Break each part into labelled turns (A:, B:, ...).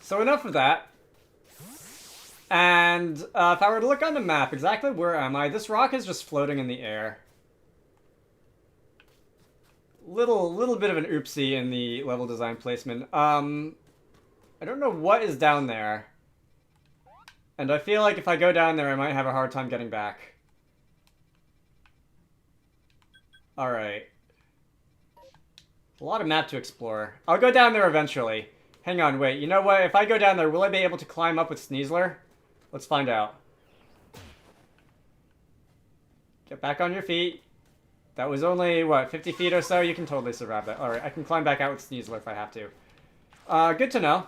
A: so enough of that. And if I were to look on the map, exactly where am I? This rock is just floating in the air. Little bit of an oopsie in the level design placement. I don't know what is down there. And I feel like if I go down there, I might have a hard time getting back. Alright. A lot of map to explore. I'll go down there eventually. Hang on, wait. You know what? If I go down there, will I be able to climb up with Sneasler? Let's find out. Get back on your feet. That was only, what, 50 feet or so? You can totally survive that. Alright, I can climb back out with Sneasler if I have to. Good to know.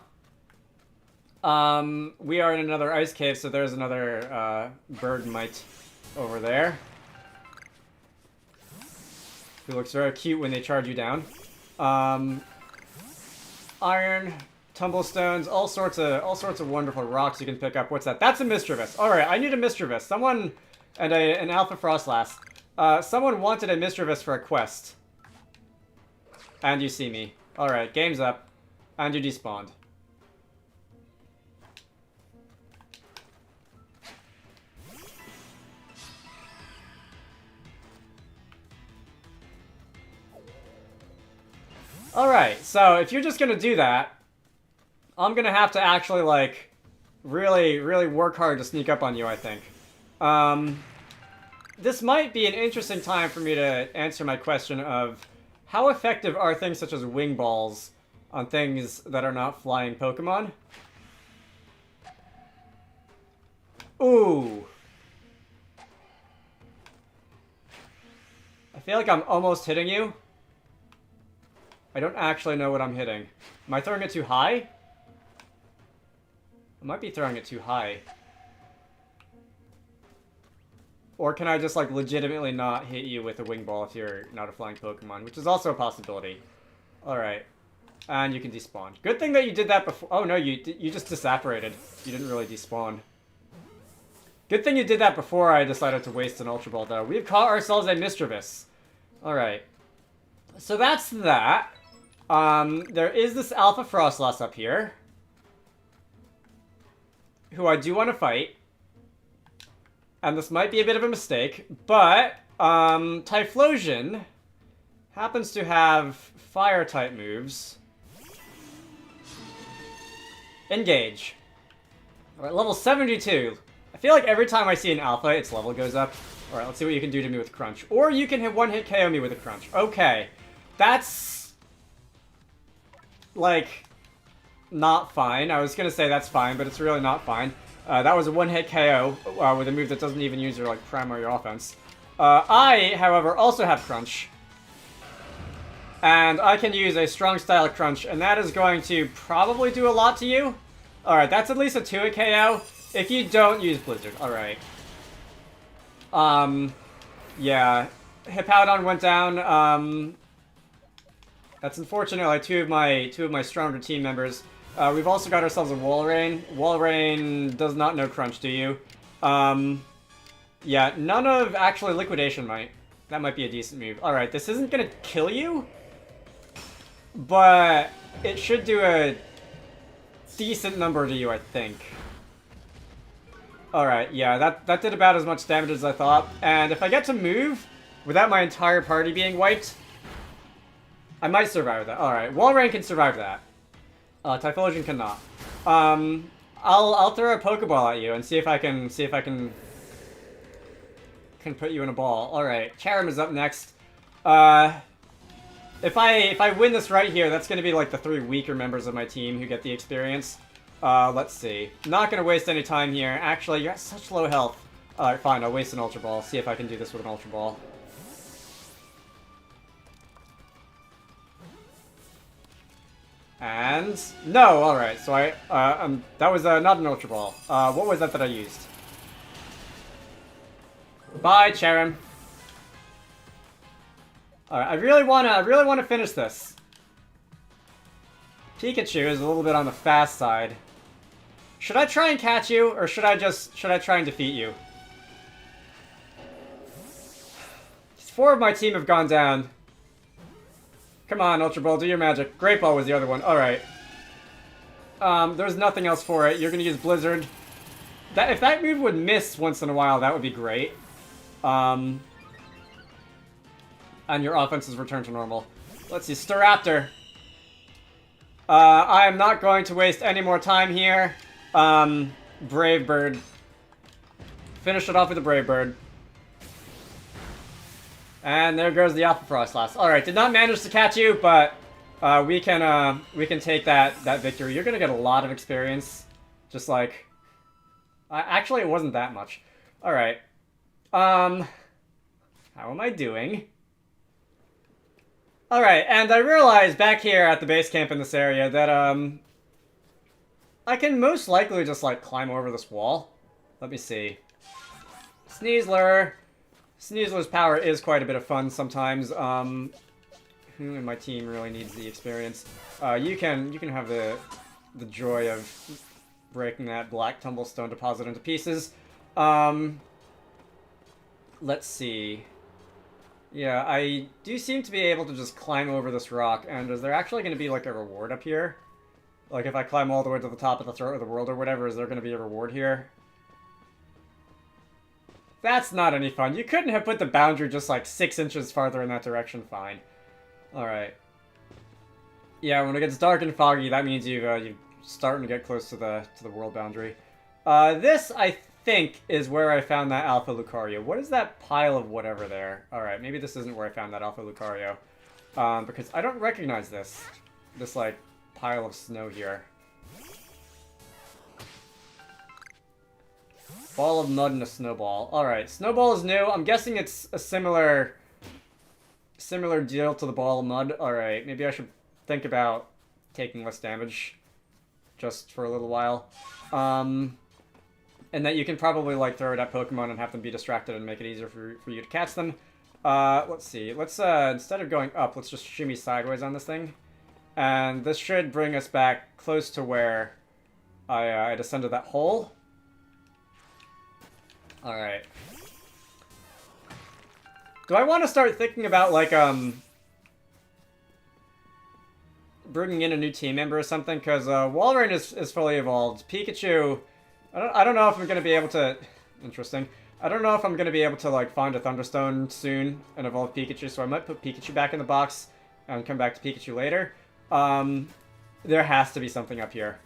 A: We are in another ice cave, so there's another, bird mite over there. Who looks very cute when they charge you down. Iron, tumblestones, all sorts of wonderful rocks you can pick up. What's that? That's a Mischievous. Alright, I need a Mischievous. Someone, and an Alpha Frostlass. Someone wanted a Mischievous for a quest. And you see me. Alright, game's up. And you despawned. Alright, so if you're just gonna do that, I'm gonna have to actually, like, really work hard to sneak up on you, I think. This might be an interesting time for me to answer my question of how effective are things such as wing balls on things that are not flying Pokemon? Ooh. I feel like I'm almost hitting you. I don't actually know what I'm hitting. Am I throwing it too high? I might be throwing it too high. Or can I just, like, legitimately not hit you with a wing ball if you're not a flying Pokemon, which is also a possibility. Alright. And you can despawn. Good thing that you did that before. Oh, no, you just disapparated. You didn't really despawn. Good thing you did that before I decided to waste an Ultra Ball, though. We've caught ourselves a Mischievous. Alright. So that's that. There is this Alpha Frostlass up here, who I do want to fight. And this might be a bit of a mistake, but Typhlosion happens to have Fire-type moves. Engage. Alright, level 72. I feel like every time I see an Alpha, its level goes up. Alright, let's see what you can do to me with Crunch. Or you can hit one-hit KO me with a Crunch. Okay. That's, like, not fine. I was gonna say that's fine, but it's really not fine. That was a one-hit KO with a move that doesn't even use your, like, primary offense. I, however, also have Crunch. And I can use a strong style of Crunch, and that is going to probably do a lot to you. Alright, that's at least a 2-hit KO. If you don't use Blizzard. Alright. Yeah. Hippowdon went down. That's unfortunate, like two of my stronger team members. We've also got ourselves a Walrein. Walrein does not know Crunch, do you? Yeah, none of actually Liquidation might. That might be a decent move. Alright, this isn't gonna kill you, but it should do a decent number to you, I think. Alright, yeah, that did about as much damage as I thought. And if I get to move without my entire party being wiped, I might survive that. Alright, Walrein can survive that. Typhlosion cannot. I'll throw a Pokeball at you and see if I can put you in a ball. Alright, Charim is up next. If I win this right here, that's gonna be like the 3 weaker members of my team who get the experience. Let's see. Not gonna waste any time here. Actually, you're at such low health. Alright, fine, I'll waste an Ultra Ball. See if I can do this with an Ultra Ball. And no, alright, so that was not an Ultra Ball. What was that I used? Bye, Charim. Alright, I really wanna finish this. Pikachu is a little bit on the fast side. Should I try and catch you, or should I try and defeat you? 4 of my team have gone down. Come on, Ultra Ball, do your magic. Great Ball was the other one. Alright. There's nothing else for it. You're gonna use Blizzard. If that move would miss once in a while, that would be great. And your offense is returned to normal. Let's see, Staraptor. I am not going to waste any more time here. Brave Bird. Finish it off with a Brave Bird. And there goes the Alpha Frostlass. Alright, did not manage to catch you, but we can take that victory. You're gonna get a lot of experience. Just like... actually, it wasn't that much. Alright. How am I doing? Alright, and I realized back here at the base camp in this area that, I can most likely just, like, climb over this wall. Let me see. Sneasler. Sneasler's power is quite a bit of fun sometimes. Who in my team really needs the experience? You can have the joy of breaking that black tumblestone deposit into pieces. Let's see. Yeah, I do seem to be able to just climb over this rock, and is there actually going to be, like, a reward up here? Like, if I climb all the way to the top of the throat of the world or whatever, is there going to be a reward here? That's not any fun. You couldn't have put the boundary just, like, 6 inches farther in that direction. Fine. Alright. Yeah, when it gets dark and foggy, that means you're starting to get close to the world boundary. This, I think, is where I found that Alpha Lucario. What is that pile of whatever there? Alright, maybe this isn't where I found that Alpha Lucario. Because I don't recognize this. This, like, pile of snow here. Ball of mud and a snowball. Alright, snowball is new. I'm guessing it's a similar deal to the ball of mud. Alright, maybe I should think about taking less damage just for a little while. And that you can probably, like, throw it at Pokemon and have them be distracted and make it easier for you to catch them. Let's see. Let's, instead of going up, let's just shimmy sideways on this thing. And this should bring us back close to where I descended that hole. Alright. Do I want to start thinking about, like, bringing in a new team member or something? Because, Walrein is fully evolved. Pikachu... I don't know if I'm going to be able to... Interesting. I don't know if I'm going to be able to, like, find a Thunderstone soon and evolve Pikachu, so I might put Pikachu back in the box and come back to Pikachu later. There has to be something up here.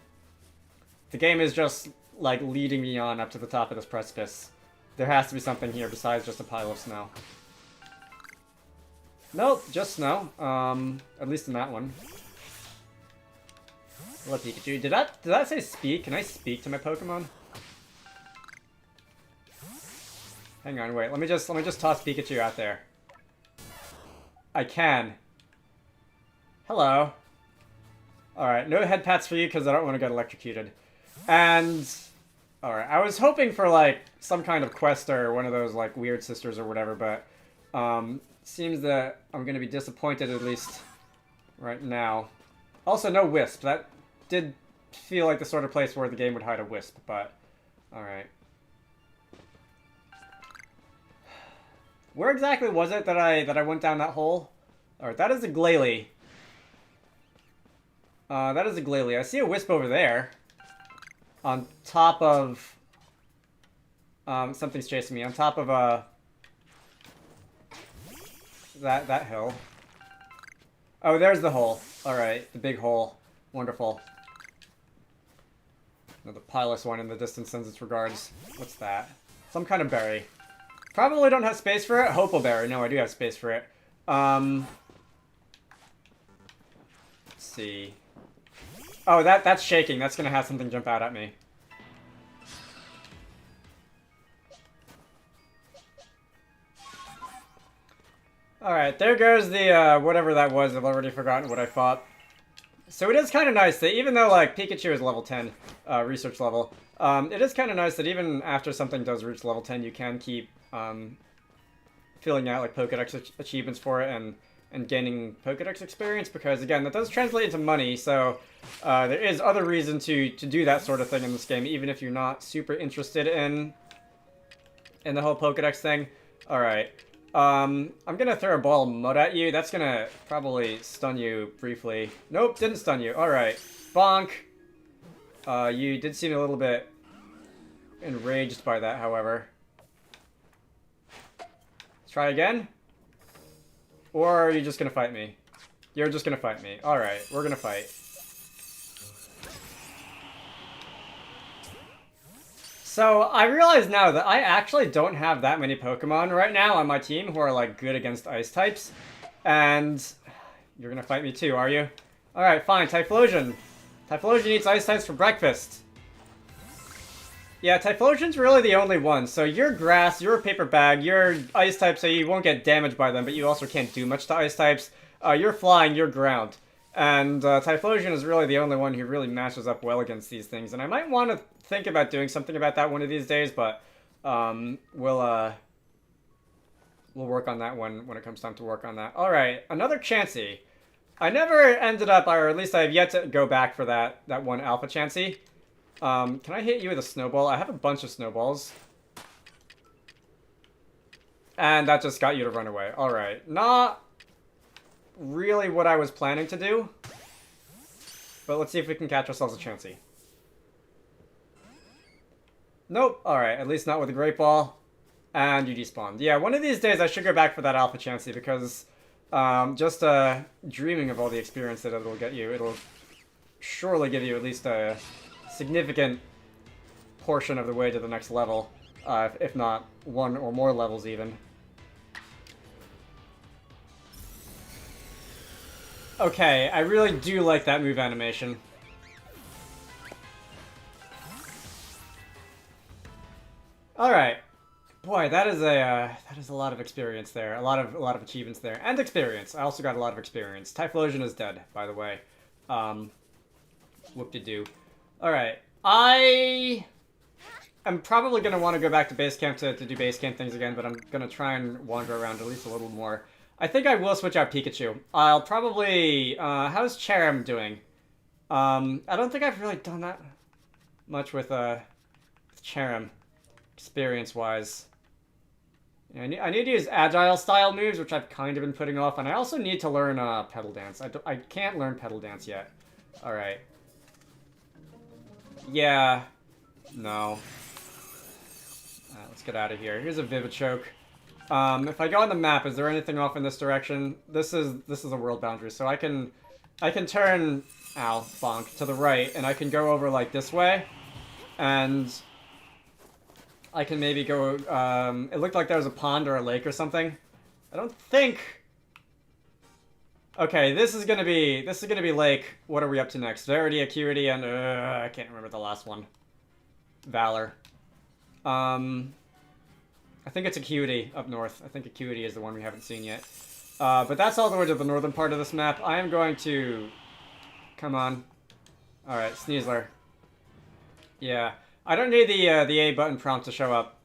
A: The game is just, like, leading me on up to the top of this precipice. There has to be something here besides just a pile of snow. Nope, just snow. At least in that one. Hello, Pikachu. Did that say speak? Can I speak to my Pokemon? Hang on, wait. Let me just toss Pikachu out there. I can. Hello. Alright, no head pats for you because I don't want to get electrocuted. And... Alright, I was hoping for, like, some kind of quest or one of those, like, weird sisters or whatever, but... seems that I'm going to be disappointed, at least, right now. Also, no Wisp. That did feel like the sort of place where the game would hide a Wisp, but... Alright. Where exactly was it that I went down that hole? Alright, that is a Glalie. That is a Glalie. I see a Wisp over there. On top of... something's chasing me. On top of, that hill. Oh, there's the hole. Alright, the big hole. Wonderful. The pileless one in the distance sends its regards. What's that? Some kind of berry. Probably don't have space for it. Hopeberry. No, I do have space for it. Let's see. Oh, that's shaking. That's gonna have something jump out at me. Alright, there goes the, whatever that was. I've already forgotten what I fought. So it is kind of nice that even though, like, Pikachu is level 10, research level, it is kind of nice that even after something does reach level 10, you can keep, filling out, like, Pokedex achievements for it and gaining Pokedex experience, because, again, that does translate into money, so there is other reason to do that sort of thing in this game, even if you're not super interested in the whole Pokedex thing. Alright. I'm gonna throw a ball of mud at you. That's gonna probably stun you briefly. Nope, didn't stun you. Alright. Bonk. You did seem a little bit enraged by that, however. Let's try again? Or are you just gonna fight me? You're just gonna fight me. Alright, we're gonna fight. So, I realize now that I actually don't have that many Pokemon right now on my team who are, like, good against ice types. And you're gonna fight me too, are you? Alright, fine. Typhlosion. Typhlosion eats ice types for breakfast. Yeah, Typhlosion's really the only one. So you're grass, you're a paper bag, you're ice type, so you won't get damaged by them, but you also can't do much to ice types. You're flying, you're ground. And Typhlosion is really the only one who really matches up well against these things. And I might want to think about doing something about that one of these days, but we'll work on that one when it comes time to work on that. Alright, another Chansey. I never ended up, or at least I have yet to go back for that one Alpha Chansey. Can I hit you with a snowball? I have a bunch of snowballs. And that just got you to run away. Alright, not really what I was planning to do. But let's see if we can catch ourselves a Chansey. Nope. Alright, at least not with a Great Ball. And you despawned. Yeah, one of these days I should go back for that Alpha Chansey because just dreaming of all the experience that it'll get you, it'll surely give you at least a significant portion of the way to the next level. If not one or more levels even. Okay, I really do like that move animation. Alright. Boy, that is a lot of experience there. A lot of achievements there. And experience. I also got a lot of experience. Typhlosion is dead, by the way. Whoop-de-doo. Alright. I am probably going to want to go back to base camp to do base camp things again, but I'm going to try and wander around at least a little more. I think I will switch out Pikachu. I'll probably... how's Cherim doing? I don't think I've really done that much with Cherim, experience-wise. I need to use Agile-style moves, which I've kind of been putting off, and I also need to learn Petal Dance. I can't learn Petal Dance yet. Alright. Yeah. No. Let's get out of here. Here's a Vivichoke. If I go on the map, is there anything off in this direction? This is a world boundary, so I can turn, ow, bonk, to the right, and I can go over like this way, and I can maybe go, it looked like there was a pond or a lake or something. I don't think... Okay, this is gonna be lake. What are we up to next? Verity, Acuity, and, I can't remember the last one. Valor. I think it's Acuity up north. I think Acuity is the one we haven't seen yet. But that's all the way to the northern part of this map. I am going to... Come on. Alright, Sneasler. Yeah. I don't need the A button prompt to show up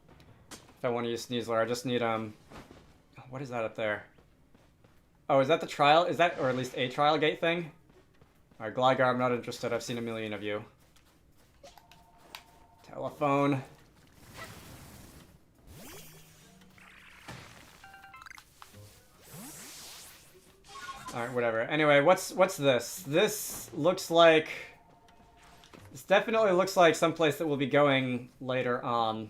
A: if I want to use Sneasler. I just need, what is that up there? Oh, is that the trial? Is that, or at least a trial gate thing? Alright, Gligar, I'm not interested. I've seen a million of you. Telephone. Alright, whatever. Anyway, what's this? This looks like... This definitely looks like someplace that we'll be going later on.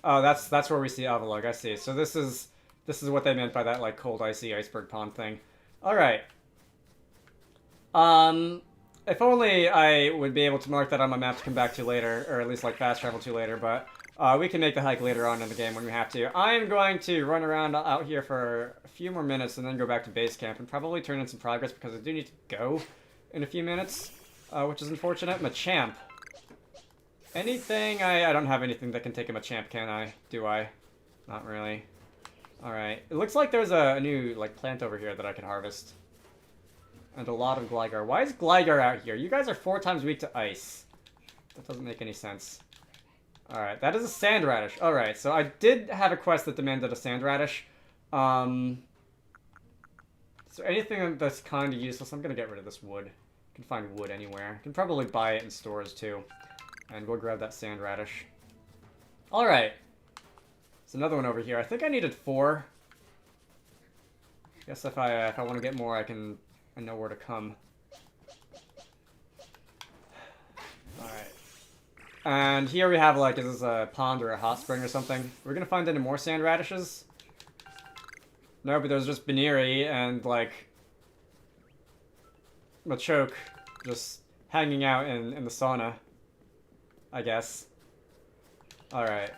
A: Oh, that's where we see Avalugg, I see. So this is what they meant by that, like, cold, icy iceberg pond thing. Alright. If only I would be able to mark that on my map to come back to later, or at least, like, fast travel to later, but... we can make the hike later on in the game when we have to. I am going to run around out here for a few more minutes and then go back to base camp and probably turn in some progress because I do need to go in a few minutes, which is unfortunate. Machamp. Anything? I don't have anything that can take a Machamp, can I? Do I? Not really. Alright. It looks like there's a new, like, plant over here that I can harvest. And a lot of Gligar. Why is Gligar out here? You guys are 4 times weak to ice. That doesn't make any sense. Alright, that is a sand radish. Alright, so I did have a quest that demanded a sand radish. Is there anything that's kind of useless? I'm gonna get rid of this wood. You can find wood anywhere. You can probably buy it in stores too. And we'll grab that sand radish. Alright. There's another one over here. I think I needed 4. Guess if I want to get more, I know where to come. Alright. And here we have, like, is this a pond or a hot spring or something? We're gonna find any more sand radishes? No, but there's just Baneri and, like, Machoke just hanging out in the sauna, I guess. Alright.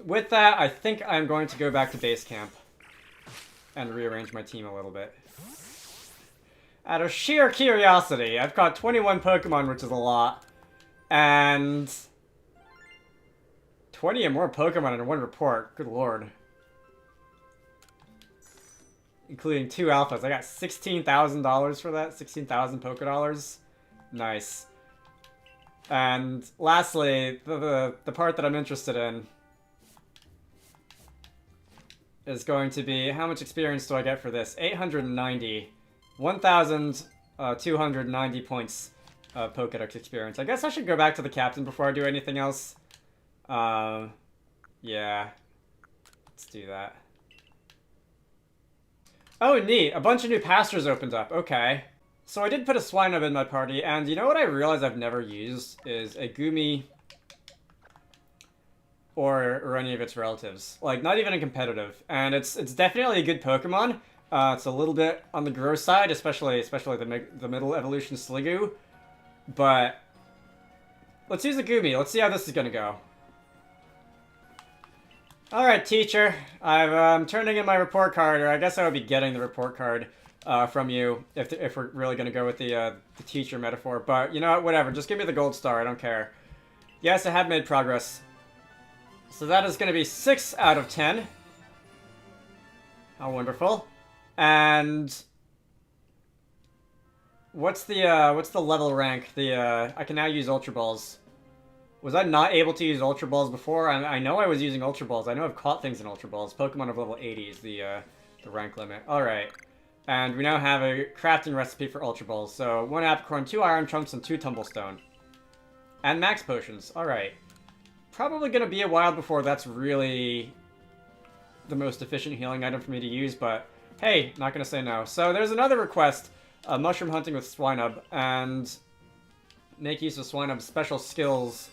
A: With that, I think I'm going to go back to base camp and rearrange my team a little bit. Out of sheer curiosity, I've caught 21 Pokemon, which is a lot. And 20 and more Pokemon in one report. Good lord. Including 2 alphas. I got $16,000 for that. 16,000 Pokedollars. Nice. And lastly, the part that I'm interested in is going to be, how much experience do I get for this? 890. 1,290 points of Pokédex experience. I guess I should go back to the captain before I do anything else. Yeah. Let's do that. Oh, neat. A bunch of new pastures opened up. Okay. So I did put a Swinub in my party, and you know what I realized I've never used is a Gumi or any of its relatives. Like, not even a competitive. And it's definitely a good Pokemon. It's a little bit on the gross side, especially the middle evolution Sliggoo. But let's use a Gumi. Let's see how this is gonna go. Alright, teacher. I'm turning in my report card, or I guess I would be getting the report card from you if we're really gonna go with the teacher metaphor. But you know what? Whatever. Just give me the gold star. I don't care. Yes, I have made progress. So that is gonna be 6 out of 10. How wonderful. And what's the level rank? I can now use Ultra Balls. Was I not able to use Ultra Balls before? I know I was using Ultra Balls. I know I've caught things in Ultra Balls. Pokemon of level 80 is the rank limit. Alright. And we now have a crafting recipe for Ultra Balls. So 1 Apricorn, 2 Iron Chunks, and 2 Tumblestone. And Max Potions. Alright. Probably gonna be a while before that's really the most efficient healing item for me to use, but hey, not gonna say no. So there's another request, mushroom hunting with Swinub, and make use of Swinub's special skills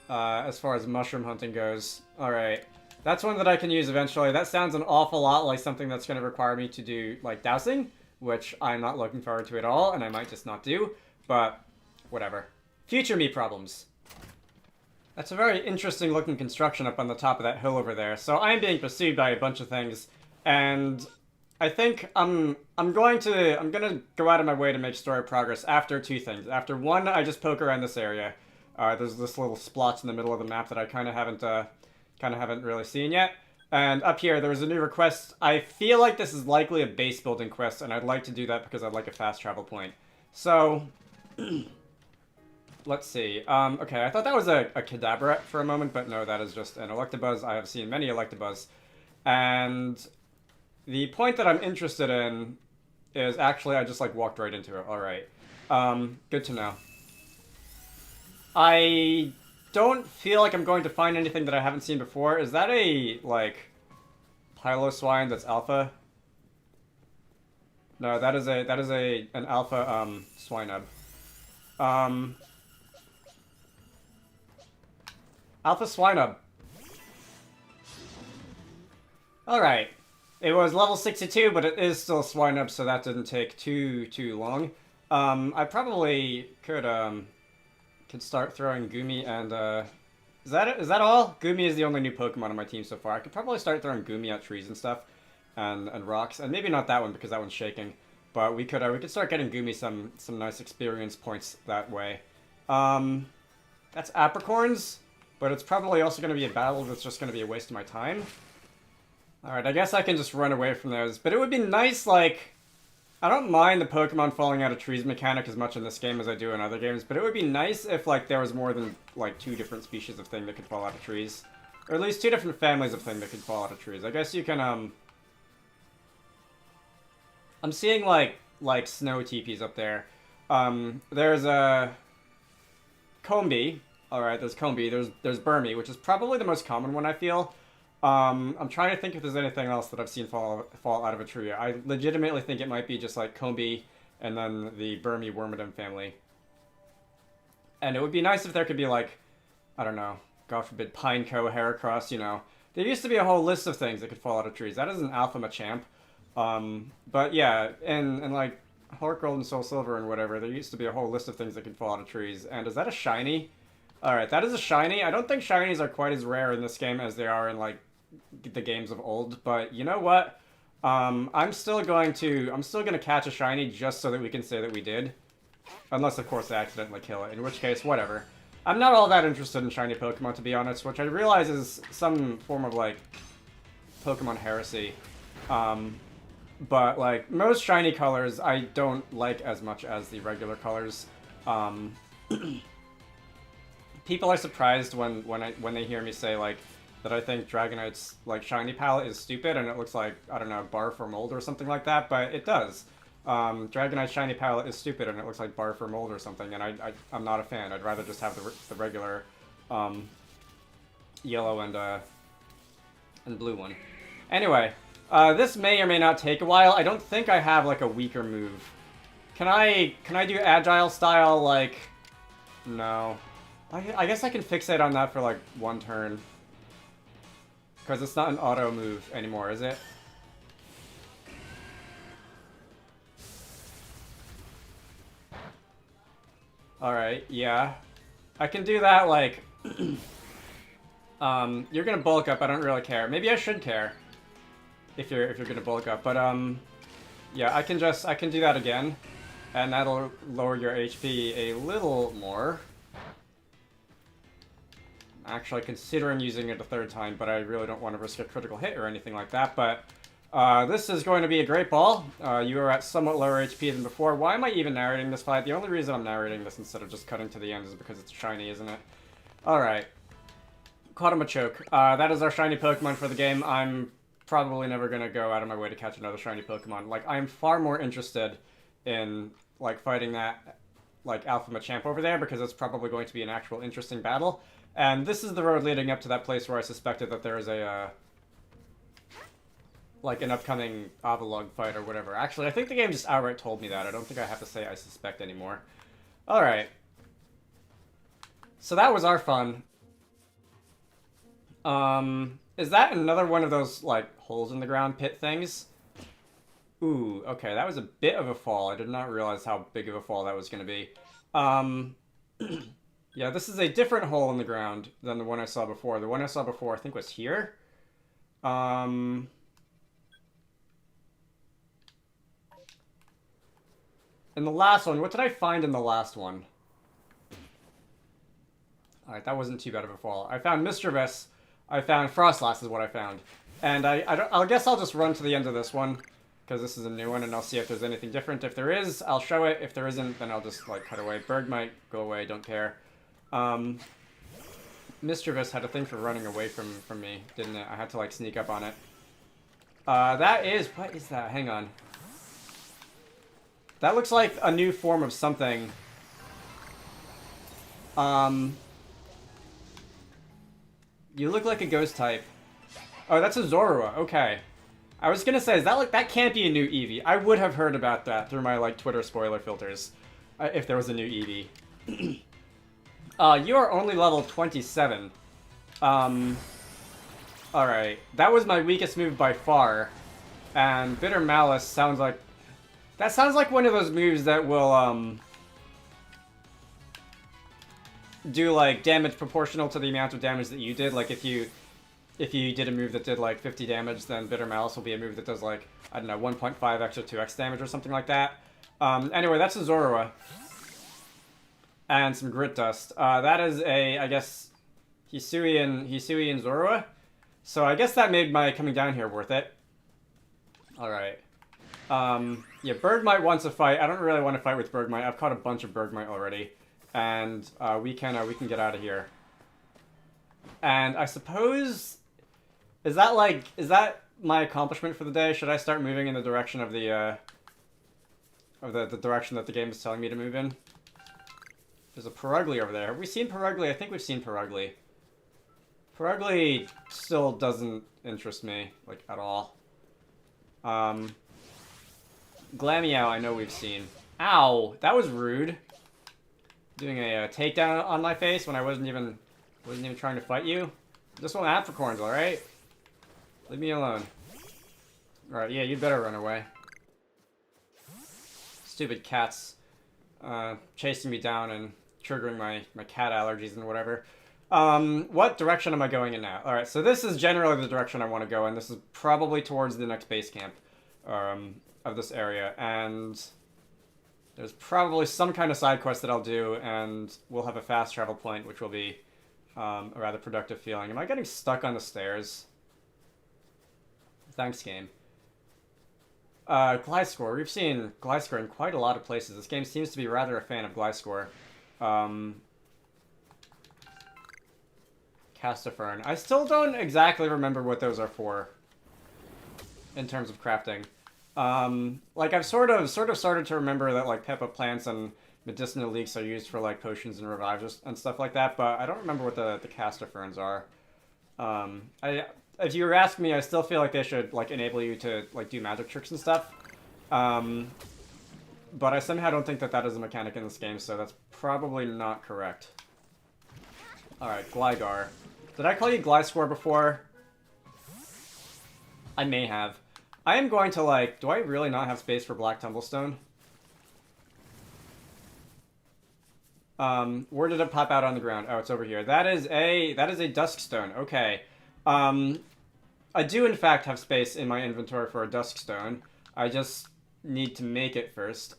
A: as far as mushroom hunting goes. Alright, that's one that I can use eventually. That sounds an awful lot like something that's gonna require me to do, like, dowsing, which I'm not looking forward to at all, and I might just not do, but whatever. Future me problems. That's a very interesting looking construction up on the top of that hill over there. So I'm being pursued by a bunch of things, and I think I'm gonna go out of my way to make story progress after 2 things. After 1, I just poke around this area. There's this little splotch in the middle of the map that I kind of haven't really seen yet. And up here, there was a new request. I feel like this is likely a base building quest, and I'd like to do that because I'd like a fast travel point. So let's see. Okay, I thought that was a Kadabra for a moment, but no, that is just an Electabuzz. I have seen many Electabuzz. And the point that I'm interested in is actually, I just, like, walked right into it. Alright. Good to know. I don't feel like I'm going to find anything that I haven't seen before. Is that a, like, Piloswine that's alpha? No, that is an alpha, Swinub. Alpha Swinub. Alright. It was level 62, but it is still Swinub, so that didn't take too long. I probably could start throwing Gumi and, is that all? Gumi is the only new Pokemon on my team so far. I could probably start throwing Gumi at trees and stuff, and rocks, and maybe not that one because that one's shaking. But we could start getting Gumi some nice experience points that way. That's Apricorns, but it's probably also going to be a battle that's just going to be a waste of my time. Alright, I guess I can just run away from those. But it would be nice, like, I don't mind the Pokemon falling out of trees mechanic as much in this game as I do in other games, but it would be nice if, like, there was more than, like, 2 different species of thing that could fall out of trees. Or at least 2 different families of thing that could fall out of trees. I guess you can, I'm seeing, like snow teepees up there. There's a Combi. Alright, there's Combi. There's Burmy, which is probably the most common one, I feel. I'm trying to think if there's anything else that I've seen fall out of a tree. I legitimately think it might be just, like, Combi and then the Burmy Wormadam family. And it would be nice if there could be, like, I don't know, God forbid, Pineco, Heracross, you know. There used to be a whole list of things that could fall out of trees. That is an Alpha Machamp. But yeah, and like, Heart Gold and Soul Silver and whatever, there used to be a whole list of things that could fall out of trees. And is that a shiny? Alright, that is a shiny. I don't think shinies are quite as rare in this game as they are in, like, the games of old. But you know what? I'm still gonna catch a shiny just so that we can say that we did. Unless, of course, I accidentally kill it, in which case, whatever. I'm not all that interested in shiny Pokemon, to be honest, which I realize is some form of, like, Pokemon heresy. But, like, most shiny colors I don't like as much as the regular colors. People are surprised when they hear me say, like, that I think Dragonite's, like, shiny palette is stupid and it looks like, I don't know, barf or mold or something like that, but it does. Dragonite's shiny palette is stupid and it looks like barf or mold or something, and I'm not a fan. I'd rather just have the regular, yellow and blue one. Anyway, this may or may not take a while. I don't think I have, like, a weaker move. Can I do Agile style, like... No. I guess I can fixate on that for, like, one turn. Because it's not an auto move anymore, is it? Alright, yeah. I can do that, like... you're gonna bulk up, I don't really care. Maybe I should care. If you're gonna bulk up, but, yeah, I can do that again. And that'll lower your HP a little more. Actually considering using it a third time, but I really don't want to risk a critical hit or anything like that. But this is going to be a great ball. You are at somewhat lower HP than before. Why am I even narrating this fight? The only reason I'm narrating this instead of just cutting to the end is because it's shiny, isn't it? Alright. Caught a Machoke. That is our shiny Pokemon for the game. I'm probably never going to go out of my way to catch another shiny Pokemon. Like, I'm far more interested in, like, fighting that, like, Alpha Machamp over there because it's probably going to be an actual interesting battle. And this is the road leading up to that place where I suspected that there is a, like, an upcoming Avalugg fight or whatever. Actually, I think the game just outright told me that. I don't think I have to say I suspect anymore. Alright. So that was our fun. Is that another one of those, like, holes in the ground pit things? Ooh, okay, that was a bit of a fall. I did not realize how big of a fall that was going to be. Yeah, this is a different hole in the ground than the one I saw before. The one I saw before, I think, was here. In the last one, what did I find in the last one? Alright, that wasn't too bad of a fall. I found Mischievous. I found Frostlass is what I found. And I guess I'll just run to the end of this one, because this is a new one, and I'll see if there's anything different. If there is, I'll show it. If there isn't, then I'll just, like, cut away. Bird might go away, don't care. Mischievous had a thing for running away from me, didn't it? I had to, like, sneak up on it. That is... What is that? Hang on. That looks like a new form of something. You look like a ghost type. Oh, that's a Zorua. Okay. I was gonna say, is that, like... That can't be a new Eevee. I would have heard about that through my, like, Twitter spoiler filters. If there was a new Eevee. You are only level 27. Alright. That was my weakest move by far. And Bitter Malice sounds like... That sounds like one of those moves that will, do, like, damage proportional to the amount of damage that you did. Like, if you did a move that did, like, 50 damage, then Bitter Malice will be a move that does, like, I don't know, 1.5 extra 2x damage or something like that. Anyway, that's a Zorua. And some Grit Dust. That is a, I guess, Hisuian Zorua. So I guess that made my coming down here worth it. Alright. Yeah, Bergmite wants a fight. I don't really want to fight with Bergmite. I've caught a bunch of Bergmite already. And, we can get out of here. And I suppose... Is that my accomplishment for the day? Should I start moving in the direction of the direction that the game is telling me to move in? There's a Purugly over there. Have we seen Purugly? I think we've seen Purugly. Purugly still doesn't interest me, like, at all. Glameow I know we've seen. Ow, that was rude. Doing a takedown on my face when I wasn't even trying to fight you. Just want apricorns, all right? Leave me alone. All right, yeah, you better run away. Stupid cats chasing me down and triggering my cat allergies and whatever. What direction am I going in now? All right, so this is generally the direction I want to go in. This is probably towards the next base camp of this area, and there's probably some kind of side quest that I'll do, and we'll have a fast travel point, which will be a rather productive feeling. Am I getting stuck on the stairs? Thanks, game. Gliscor. We've seen Gliscor in quite a lot of places. This game seems to be rather a fan of Gliscor. Castafern. I still don't exactly remember what those are for in terms of crafting. Like, I've sort of started to remember that, like, Peppa plants and medicinal leeks are used for, like, potions and revives and stuff like that, but I don't remember what the Castaferns are. If you were asking me, I still feel like they should, like, enable you to, like, do magic tricks and stuff. But I somehow don't think that that is a mechanic in this game, so that's probably not correct. Alright, Gligar. Did I call you Gliscor before? I may have. I am going to, like... Do I really not have space for Black Tumblestone? Where did it pop out on the ground? Oh, it's over here. That is a Duskstone. Okay. I do, in fact, have space in my inventory for a Duskstone. I just need to make it first.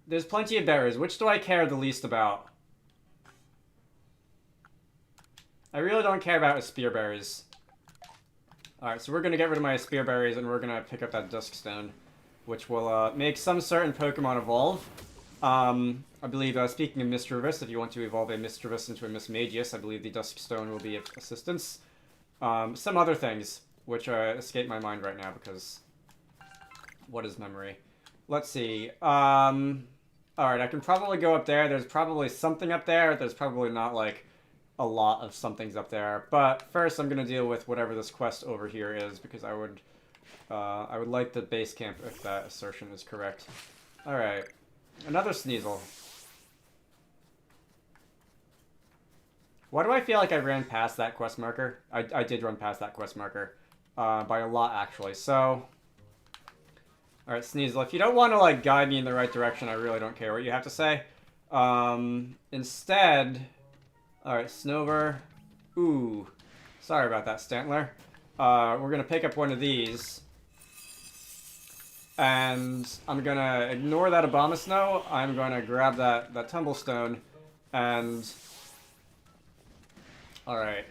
A: There's plenty of berries. Which do I care the least about? I really don't care about Spearberries. Alright, so we're going to get rid of my Spearberries, and we're going to pick up that Duskstone, which will make some certain Pokemon evolve. I believe, speaking of Misdreavus, if you want to evolve a Misdreavus into a Mismagius, I believe the Duskstone will be of assistance. Some other things, which escape my mind right now, because... What is memory? Let's see. Alright, I can probably go up there. There's probably something up there. There's probably not, like, a lot of somethings up there. But first, I'm going to deal with whatever this quest over here is, because I would like the base camp if that assertion is correct. Alright. Another Sneasel. Why do I feel like I ran past that quest marker? I did run past that quest marker. By a lot, actually. So... Alright, Sneasel, if you don't want to, like, guide me in the right direction, I really don't care what you have to say. Instead... Alright, Snover. Ooh. Sorry about that, Stantler. We're gonna pick up one of these. And I'm gonna ignore that Abomasnow. I'm gonna grab that Tumblestone. And... Alright.